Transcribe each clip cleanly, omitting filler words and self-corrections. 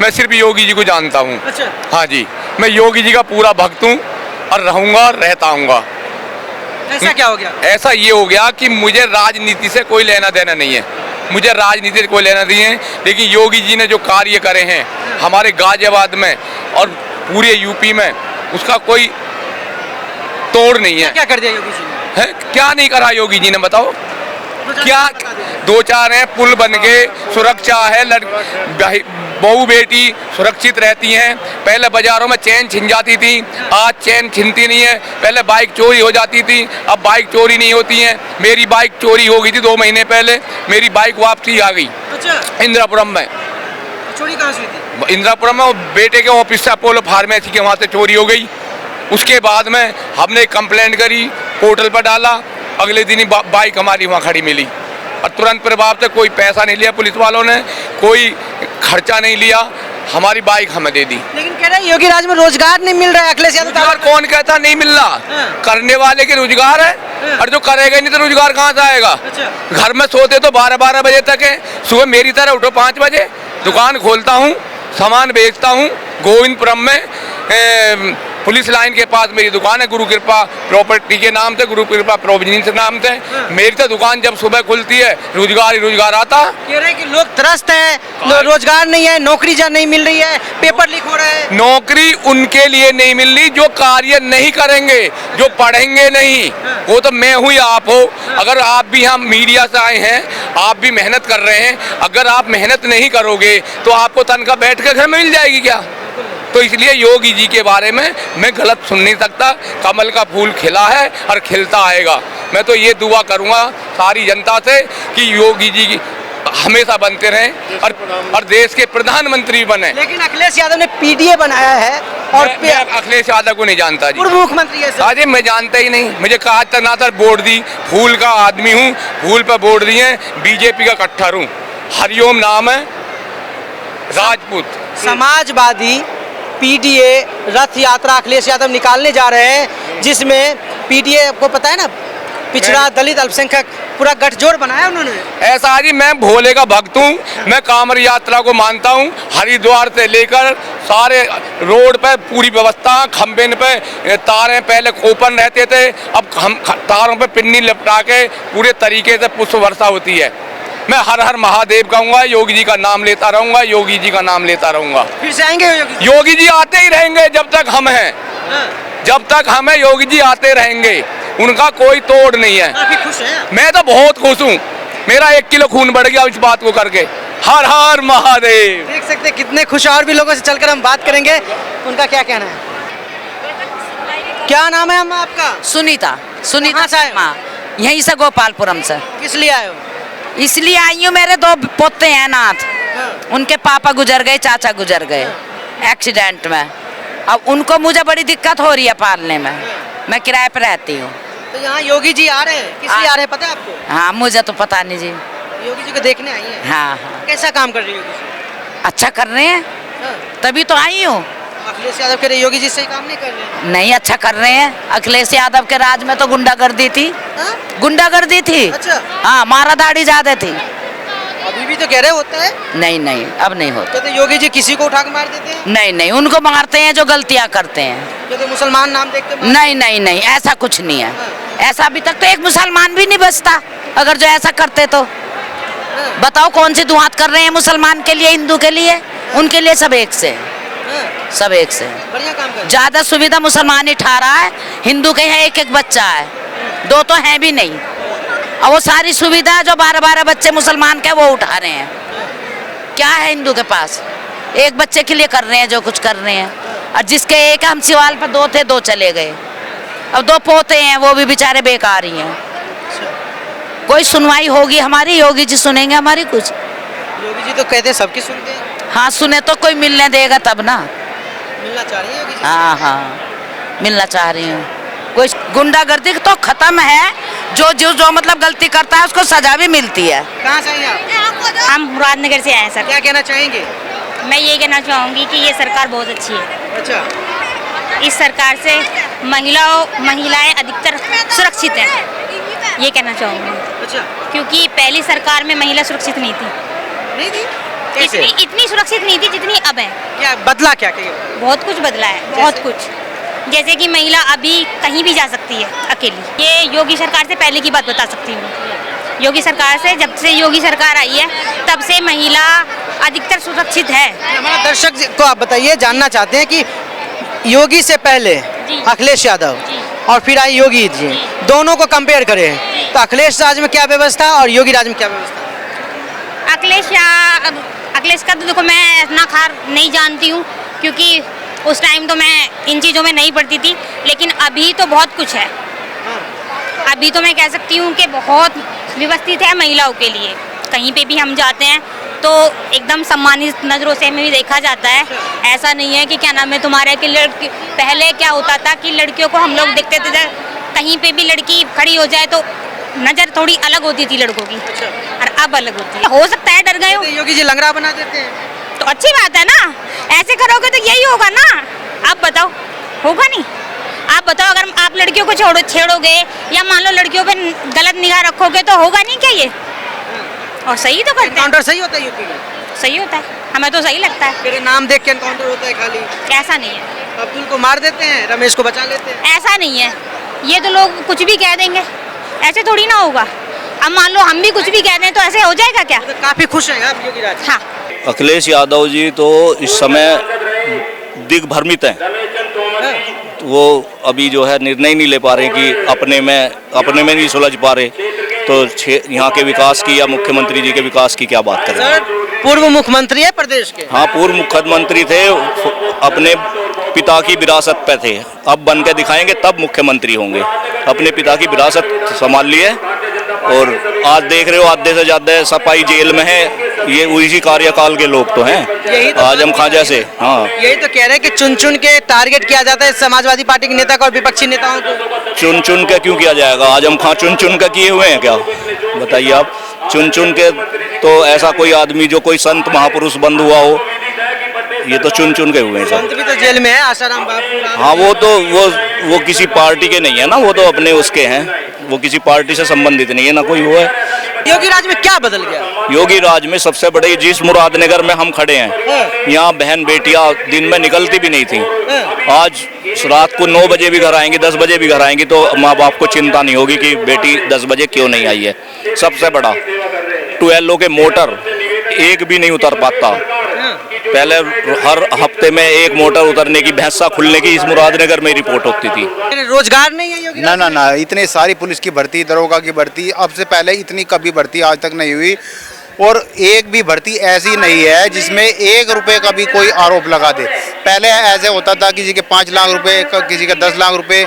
मैं सिर्फ योगी जी को जानता हूँ। अच्छा। हाँ जी, मैं योगी जी का पूरा भक्त हूँ और रहूँगा, रहता हूँगा। ऐसा क्या हो गया? ऐसा ये हो गया कि मुझे राजनीति से कोई लेना देना नहीं है, मुझे राजनीति से कोई लेना नहीं है, लेकिन योगी जी ने जो कार्य करे हैं हमारे गाजियाबाद में और पूरे यूपी में, उसका कोई तोड़ नहीं है। क्या कर दिया योगी जी ने? है क्या नहीं करा योगी जी ने, बताओ क्या? बता दीजिए। दो चार हैं, पुल बन के सुरक्षा है, बहू बेटी सुरक्षित रहती हैं। पहले बाजारों में चैन छिन जाती थी, आज चैन छिनती नहीं है। पहले बाइक चोरी हो जाती थी, अब बाइक चोरी नहीं होती है। मेरी बाइक चोरी हो गई थी 2 महीने पहले, मेरी बाइक वापसी आ गई। अच्छा। इंदिरापुरम में। चोरी कहाँ से हुई थी? इंदिरापुरम में वो बेटे के ऑफिस से अपोलो फार्मेसी के वहाँ से चोरी हो गई। उसके बाद में हमने कंप्लेंट करी, पोर्टल पर डाला, अगले दिन ही बाइक हमारी वहाँ खड़ी मिली और तुरंत प्रभाव से कोई पैसा नहीं लिया पुलिस वालों ने, कोई खर्चा नहीं लिया, हमारी बाइक हमें दे दी। लेकिन कह रहे हैं योगी राज में रोजगार नहीं मिल रहा है। अखिलेश यादव रोजगार कौन कहता नहीं मिल रहा? करने वाले के रोजगार है, और जो करेगा नहीं तो रोजगार कहाँ से आएगा? अच्छा। घर में सोते तो 12-12 बजे तक है, सुबह मेरी तरह उठो 5 बजे, दुकान खोलता हूँ, सामान बेचता हूँ। गोविंदपुरम में पुलिस लाइन के पास मेरी दुकान है, गुरु कृपा प्रॉपर्टी के नाम से, गुरु कृपा प्रोविजन के नाम से। मेरी तो दुकान जब सुबह खुलती है रोजगार ही रोजगार आता। कह रहे हैं कि लोग त्रस्त हैं, रोजगार नहीं है, नौकरी नहीं मिल रही है, पेपर लीक हो रहा है। नौकरी उनके लिए नहीं मिल रही जो कार्य नहीं करेंगे, जो पढ़ेंगे नहीं। वो तो मैं हूँ या आप हो, अगर आप भी हम मीडिया से आए हैं, आप भी मेहनत कर रहे हैं, अगर आप मेहनत नहीं करोगे तो आपको तनख्वाह बैठ के घर में मिल जाएगी क्या? तो इसलिए योगी जी के बारे में मैं गलत सुन नहीं सकता। कमल का फूल खिला है और खिलता आएगा। मैं तो ये दुआ करूंगा सारी जनता से कि योगी जी हमेशा बनते रहें और देश के प्रधानमंत्री बने। लेकिन अखिलेश यादव ने पीडीए बनाया है और मैं अखिलेश यादव को नहीं जानता जी, पूर्व मुख्यमंत्री है सर। अजय मैं जानता ही नहीं, मुझे कहा तक ना सर वोट दी, फूल का आदमी हूँ, फूल पर वोट दिए, बीजेपी का कट्टर हूँ। हरिओम नाम है, राजपूत। समाजवादी पीडीए रथ यात्रा अखिलेश यादव निकालने जा रहे हैं, जिसमें पीडीए आपको पता है ना, पिछड़ा दलित अल्पसंख्यक पूरा गठजोड़ बनाया उन्होंने। ऐसा जी, मैं भोले का भक्त हूँ, मैं कांवड़ यात्रा को मानता हूँ। हरिद्वार से लेकर सारे रोड पे पूरी व्यवस्था, खंबे पे तारें पहले ओपन रहते थे, अब हम तारों पे पिन्नी लपटा के पूरे तरीके से पुष्प वर्षा होती है। मैं हर हर महादेव कहूँगा, योगी जी का नाम लेता रहूँगा, योगी जी का नाम लेता रहूँगा। फिर से आएंगे योगी जी आते ही रहेंगे जब तक हम हैं, जब तक हम हैं योगी जी आते रहेंगे, उनका कोई तोड़ नहीं है। काफी खुश हैं? मैं तो बहुत खुश हूँ, मेरा 1 किलो खून बढ़ गया इस बात को करके। हर हर महादेव। देख सकते हैं कितने खुश हैं। और भी लोगों से चलकर हम बात करेंगे, उनका क्या कहना है। क्या नाम है अम्मा आपका? सुनीता। कहाँ से आए हो? हाँ, यहीं से गोपालपुरम से। किस लिए आए हो? इसलिए आई हूँ, मेरे 2 पोते हैं नाथ, उनके पापा गुजर गए, चाचा गुजर गए एक्सीडेंट में। अब उनको मुझे बड़ी दिक्कत हो रही है पालने में, मैं किराए पर रहती हूँ। तो यहाँ योगी जी आ रहे हैं, किस लिए आ रहे हैं पता है आपको? हाँ, मुझे तो पता नहीं जी। योगी जी को देखने आई हैं। हाँ हाँ, कैसा काम कर रही है योगी जी? अच्छा कर रहे हैं, तभी तो आई हूँ। अखिलेश यादव कह रहे योगी जी सही काम नहीं कर रहे हैं। नहीं, अच्छा कर रहे हैं। अखिलेश यादव के राज में तो गुंडागर्दी थी, गुंडागर्दी थी। अच्छा। हाँ, मारादाड़ी ज्यादा थी। अभी भी तो कह रहे होता है। नहीं नहीं, अब नहीं होता। तो योगी जी किसी को उठा के मार देते हैं? नहीं नहीं, उनको मारते हैं जो गलतियां करते हैं। कहते मुसलमान नाम देखते हैं? नहीं नहीं नहीं, ऐसा कुछ नहीं है। ऐसा अभी तक तो एक मुसलमान भी नहीं बचता अगर जो ऐसा करते तो। बताओ कौन सी दुआत कर रहे हैं मुसलमान के लिए, हिंदू के लिए? उनके लिए सब एक से, सब एक से। बढ़िया काम कर। ज्यादा सुविधा मुसलमान ही ठा रहा है, हिंदू के यहाँ 1-1 बच्चा है, 2 तो हैं भी नहीं। और वो सारी सुविधा जो 12-12 बच्चे मुसलमान के वो उठा रहे हैं। क्या है हिंदू के पास? 1 बच्चे के लिए कर रहे हैं जो कुछ कर रहे हैं। और जिसके 1 हम सिवाल पर 2 थे, 2 चले गए। अब 2 पोते हैं, वो भी बेचारे बेकार ही हैं। कोई सुनवाई होगी हमारी? योगी जी सुनेंगे हमारी कुछ? योगी जी तो कहते सबकी सुनते हैं। हाँ, सुने तो कोई मिलने देगा तब ना। मिलना चाह रही है योगी जी? हाँ हाँ, मिलना चाह रही हूँ। कोई गुंडागर्दी तो खत्म है, जो जो जो मतलब गलती करता है उसको सजा भी मिलती है। कहाँ से हैं आप? हम मुरादनगर से आए हैं सर। क्या कहना चाहेंगे? मैं ये कहना चाहूँगी कि ये सरकार बहुत अच्छी है। अच्छा। इस सरकार से महिलाएं अधिकतर सुरक्षित हैं, ये कहना चाहूँगी। अच्छा। क्योंकि पहली सरकार में महिला सुरक्षित नहीं थी। नहीं थी? कैसे? इतनी सुरक्षित नहीं थी जितनी अब है। क्या बदला क्या कहिए? बहुत कुछ बदला है, बहुत कुछ। जैसे कि महिला अभी कहीं भी जा सकती है अकेली। ये योगी सरकार से पहले की बात बता सकती हूँ। योगी सरकार से, जब से योगी सरकार आई है तब से महिला अधिकतर सुरक्षित है। हमारे दर्शक को आप बताइए, जानना चाहते हैं कि योगी से पहले जी। अखिलेश यादव जी। और फिर आई योगी जी, दोनों को कंपेयर करें तो अखिलेश राज में क्या व्यवस्था और योगी राज में क्या व्यवस्था? अखिलेश का तो देखो मैं इतना खार नहीं जानती हूँ, क्योंकि उस टाइम तो मैं इन चीज़ों में नहीं पढ़ती थी, लेकिन अभी तो बहुत कुछ है। अभी तो मैं कह सकती हूँ कि बहुत व्यवस्थित है महिलाओं के लिए। कहीं पे भी हम जाते हैं तो एकदम सम्मानित नज़रों से हमें भी देखा जाता है। ऐसा नहीं है कि क्या नाम है तुम्हारे कि लड़की, पहले क्या होता था कि लड़कियों को हम लोग देखते थे, कहीं पे भी लड़की खड़ी हो जाए तो नज़र थोड़ी अलग होती थी लड़कों की, और अब अलग होती है। हो सकता है डर गए हो, योगी जी लंगड़ा बना देते हैं तो अच्छी बात है ना। ऐसे करोगे तो यही होगा ना। आप बताओ, होगा नहीं? आप बताओ, अगर आप लड़कियों को छेड़ोगे या मान लो लड़कियों पे गलत निगाह रखोगे तो होगा नहीं क्या ये? और सही तो करते हैं। एनकाउंटर सही होता है यूपी में? सही होता है, हमें तो सही लगता है। तेरे नाम देख के एनकाउंटर होता है खाली? ऐसा नहीं है। अब्दुल को मार देते हैं, रमेश को बचा लेते हैं। ऐसा नहीं है, ये तो लोग कुछ भी कह देंगे, ऐसे थोड़ी ना होगा। अब मान लो हम भी कुछ भी कह दें तो ऐसे हो जाएगा क्या? तो काफी खुश हैं आप योगी राज? हाँ। अखिलेश यादव जी तो इस समय दिग्भ्रमित हैं। वो अभी जो है निर्णय नहीं ले पा रहे कि अपने में नहीं सुलझ पा रहे, तो यहाँ के विकास की या मुख्यमंत्री जी के विकास की क्या बात करें। सर, पूर्व मुख्यमंत्री है प्रदेश के। हाँ, पूर्व मुख्यमंत्री थे, अपने पिता की विरासत पे थे, अब बन के दिखाएंगे तब मुख्यमंत्री होंगे। अपने पिता की विरासत संभाल ली है और आज देख रहे हो आधे से ज्यादा सपाई जेल में है। ये उसी कार्यकाल के लोग तो हैं, तो आजम खां जैसे। हाँ, यही तो कह रहे हैं कि चुन चुन के टारगेट किया जाता है समाजवादी पार्टी के नेता को और विपक्षी नेताओं को। चुन चुन के क्यों किया जाएगा? आजम खां चुन चुन के किए हुए हैं क्या? बताइए आप। चुन चुन के तो ऐसा कोई आदमी जो कोई संत महापुरुष बंद हुआ हो, ये तो चुन चुन के हुए हैं संत भी तो जेल में है, आसाराम बापू। हाँ, वो किसी पार्टी के नहीं है ना, वो तो अपने उसके हैं, वो किसी पार्टी से संबंधित नहीं है ना कोई वो है। योगी राज में क्या बदल गया? योगी राज में सबसे बड़े, जिस मुरादनगर में हम खड़े हैं, यहाँ बहन बेटियां दिन में निकलती भी नहीं थी। आज रात को 9 बजे भी घर आएंगी, 10 बजे भी घर आएंगी तो माँ बाप को चिंता नहीं होगी कि बेटी 10 बजे क्यों नहीं आई है। सबसे बड़ा ट्वेल्व के मोटर एक भी नहीं उतर पाता। पहले हर हफ्ते में एक मोटर उतरने की, भैंसा खुलने की इस मुरादनगर में रिपोर्ट होती थी। रोजगार नहीं है योगी? ना, इतने सारी पुलिस की भर्ती, दरोगा की भर्ती, अब से पहले इतनी कभी भर्ती आज तक नहीं हुई। और एक भी भर्ती ऐसी नहीं है जिसमें 1 रुपए का भी कोई आरोप लगा दे। पहले ऐसे होता था किसी के 5 लाख रुपए, किसी के 10 लाख रुपए।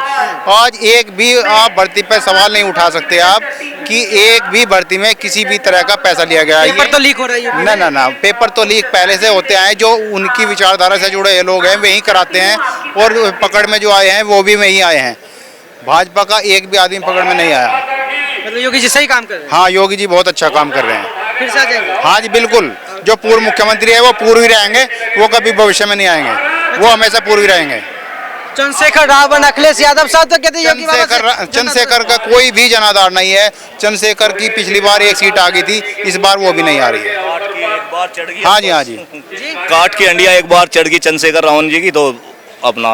आज एक भी आप भर्ती पर सवाल नहीं उठा सकते आप कि एक भी भर्ती में किसी भी तरह का पैसा लिया गया है। पेपर तो लीक हो रही है। ना, पेपर तो लीक पहले से होते आए। जो उनकी विचारधारा से जुड़े लोग हैं वही कराते हैं, और पकड़ में जो आए हैं वो भी वही आए हैं। भाजपा का एक भी आदमी पकड़ में नहीं आया। मतलब योगी जी सही काम कर रहे हैं? हाँ, योगी जी बहुत अच्छा काम कर रहे हैं। फिर से आ जाएंगे? हाँ जी, बिल्कुल। जो पूर्व मुख्यमंत्री है वो पूर्व ही रहेंगे, वो कभी भविष्य में नहीं आएंगे, वो हमेशा पूर्व ही रहेंगे। चंद्रशेखर रावण, अखिलेश यादव साहब तो कहते हैं योगी बाबा से- चंद्रशेखर का कोई भी जनाधार नहीं है। चंद्रशेखर की पिछली बार 1 सीट आ गई थी, इस बार वो भी नहीं आ रही है। हाँ जी। काट की अंडिया एक बार चढ़ गई चंद्रशेखर रावण जी की, तो अपना